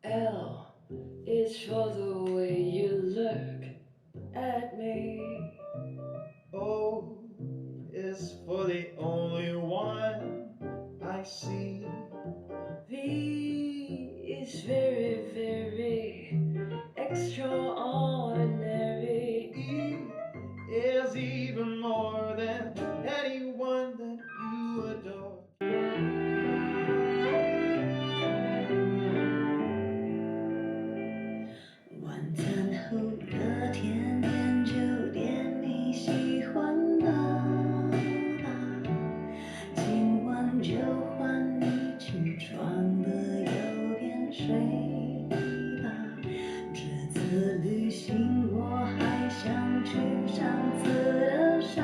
L is for the way you look at me. O is for the only one I see. V is very, very extraordinary. E is even more than anyone that you adore. 晚餐后的甜点就点你喜欢的吧，今晚就换你起床的有点睡吧。这次旅行我还想去上次的沙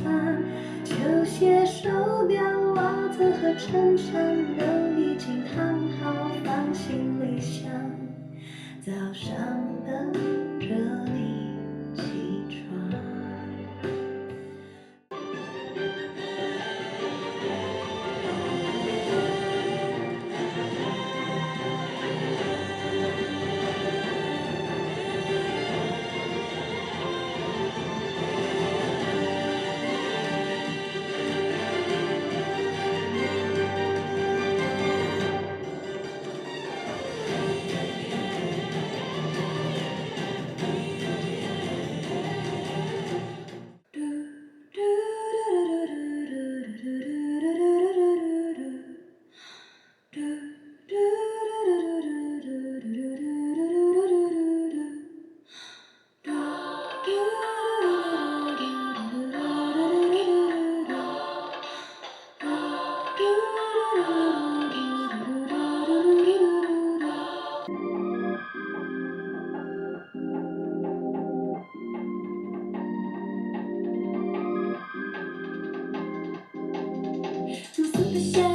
滩，球鞋、手表、袜子和衬衫都已经烫好，放行李箱。早上等着你起床。四个小